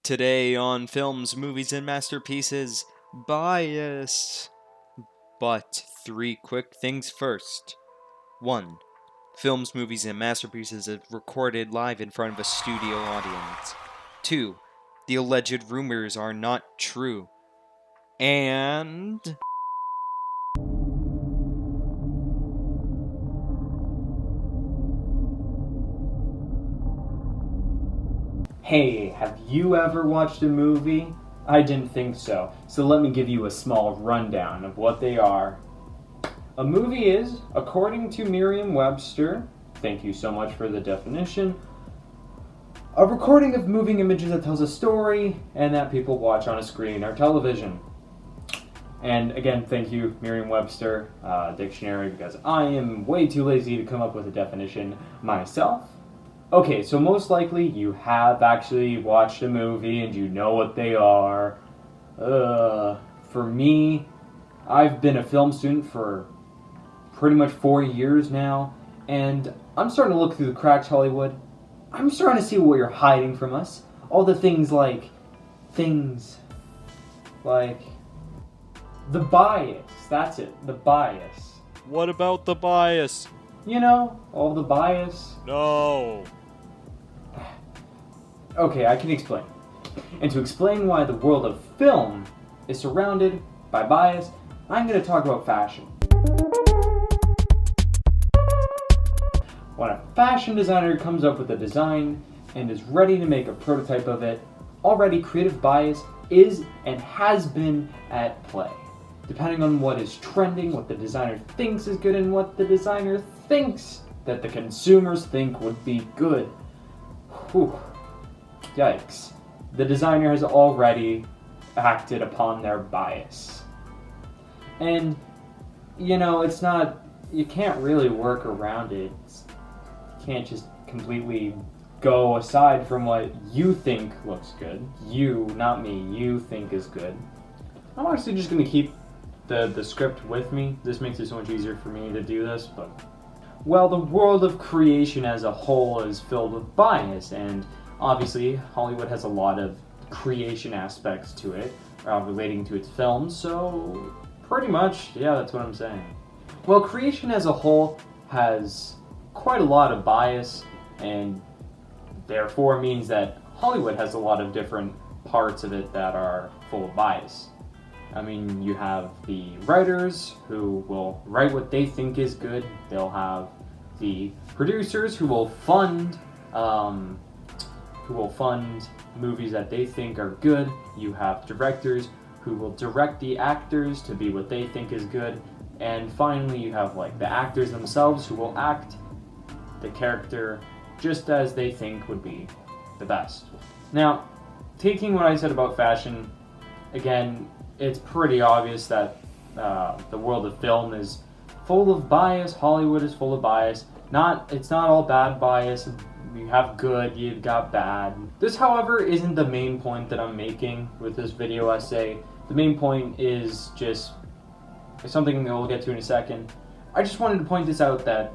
Today on Films, Movies, and Masterpieces, bias. But 3 quick things first. 1. Films, Movies, and Masterpieces is recorded live in front of a studio audience. 2. The alleged rumors are not true. And... Hey, have you ever watched a movie? I didn't think so, so let me give you a small rundown of what they are. A movie is, according to Merriam-Webster, thank you so much for the definition, a recording of moving images that tells a story and that people watch on a screen or television. And again, thank you, Merriam-Webster dictionary, because I am way too lazy to come up with a definition myself. Okay, so most likely you have actually watched a movie and you know what they are. For me, I've been a film student for pretty much 4 years now, and I'm starting to look through the cracks, Hollywood. I'm starting to see what you're hiding from us. All the things like the bias. That's it, the bias. What about the bias? You know, all the bias. No. Okay, I can explain. And to explain why the world of film is surrounded by bias, I'm going to talk about fashion. When a fashion designer comes up with a design and is ready to make a prototype of it, already creative bias is and has been at play. Depending on what is trending, what the designer thinks is good, and what the designer thinks that the consumers think would be good. Whew. Yikes. The designer has already acted upon their bias. And, you know, you can't really work around it. You can't just completely go aside from what you think looks good. You, not me, you think is good. I'm actually just going to keep the script with me. This makes it so much easier for me to do this, but... Well, the world of creation as a whole is filled with bias, and obviously, Hollywood has a lot of creation aspects to it, relating to its films, so pretty much, yeah, that's what I'm saying. Well, creation as a whole has quite a lot of bias, and therefore means that Hollywood has a lot of different parts of it that are full of bias. I mean, you have the writers who will write what they think is good. They'll have the producers who will fund movies that they think are good. You have directors who will direct the actors to be what they think is good. And finally, you have like the actors themselves who will act the character just as they think would be the best. Now, taking what I said about fashion, again, it's pretty obvious that the world of film is full of bias. Hollywood is full of bias. It's not all bad bias. You have good, you've got bad. This, however, isn't the main point that I'm making with this video essay. The main point is just something that we'll get to in a second. I just wanted to point this out that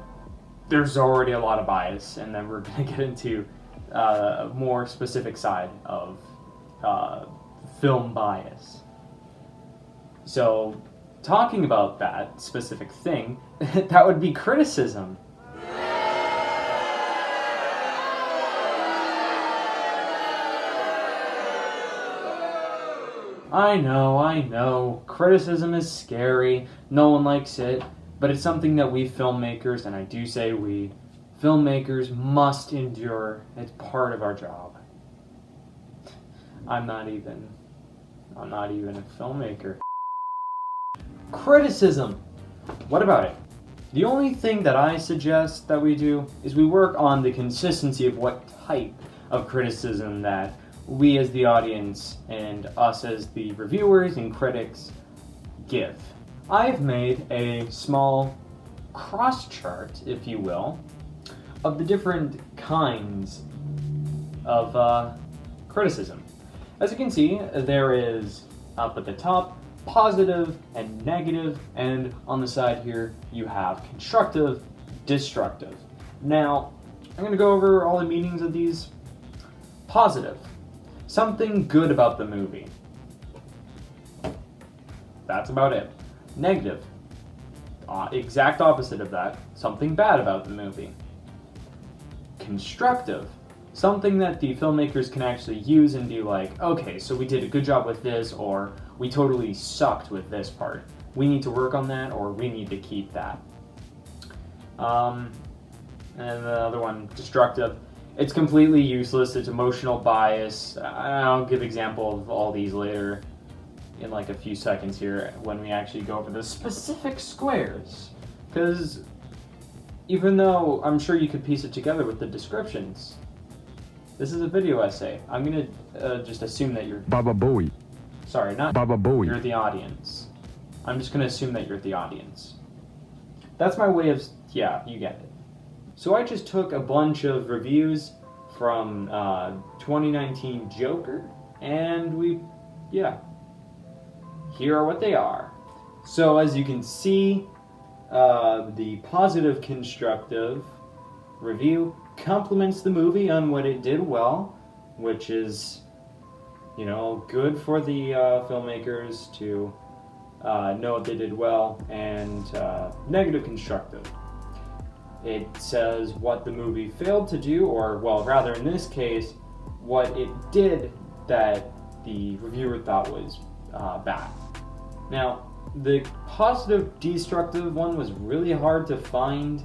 there's already a lot of bias, and then we're going to get into a more specific side of film bias. So, talking about that specific thing, that would be criticism. I know, criticism is scary, no one likes it, but it's something that we filmmakers, and I do say we, filmmakers must endure. It's part of our job. I'm not even a filmmaker. Criticism. What about it? The only thing that I suggest that we do is we work on the consistency of what type of criticism that we as the audience and us as the reviewers and critics give. I've made a small cross chart, if you will, of the different kinds of criticism. As you can see, there is up at the top positive and negative, and on the side here you have constructive, destructive. Now, I'm going to go over all the meanings of these. Positive. Something good about the movie. That's about it. Negative. Exact opposite of that. Something bad about the movie. Constructive. Something that the filmmakers can actually use and be like, okay, so we did a good job with this, or we totally sucked with this part. We need to work on that, or we need to keep that. And the other one, destructive. It's completely useless. It's emotional bias. I'll give example of all these later in like a few seconds here when we actually go over the specific squares. Because even though I'm sure you could piece it together with the descriptions, this is a video essay. I'm gonna just assume that you're Baba Booey. Sorry, not Baba Booey. You're the audience. I'm just gonna assume that you're the audience. That's my way of yeah, you get it. So I just took a bunch of reviews from 2019 Joker, and here are what they are. So as you can see, the positive constructive review compliments the movie on what it did well, which is, good for the filmmakers to know what they did well, and negative constructive. It says what the movie failed to do, or, well, rather in this case, what it did that the reviewer thought was bad. Now, the positive destructive one was really hard to find,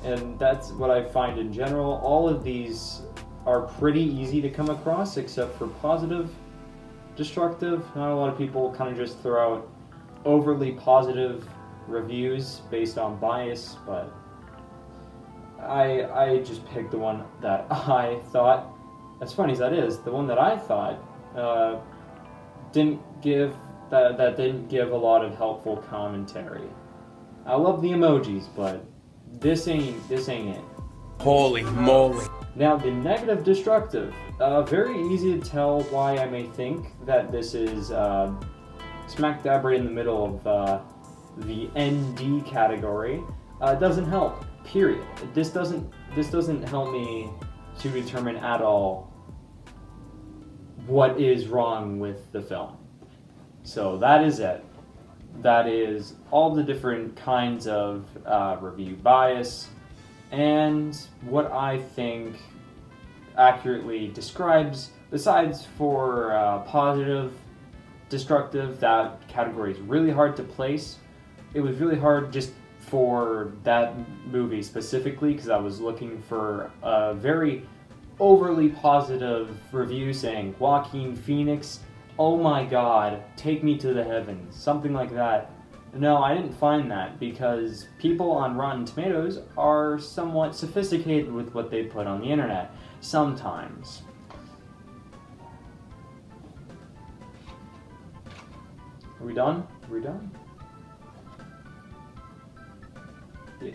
and that's what I find in general. All of these are pretty easy to come across, except for positive destructive. Not a lot of people kind of just throw out overly positive reviews based on bias, but I just picked the one that I thought, as funny as that is, the one that I thought didn't give a lot of helpful commentary. I love the emojis, but this ain't it. Holy moly. Now, the negative destructive, very easy to tell why I may think that this is smack dab right in the middle of the ND category. Doesn't help. Period. This doesn't help me to determine at all what is wrong with the film. So that is it. That is all the different kinds of review bias and what I think accurately describes, besides for positive, destructive, that category is really hard to place. It was really hard just for that movie specifically because I was looking for a very overly positive review saying Joaquin Phoenix, oh my god, take me to the heavens, something like that. No, I didn't find that because people on Rotten Tomatoes are somewhat sophisticated with what they put on the internet, sometimes. Are we done? Yeah.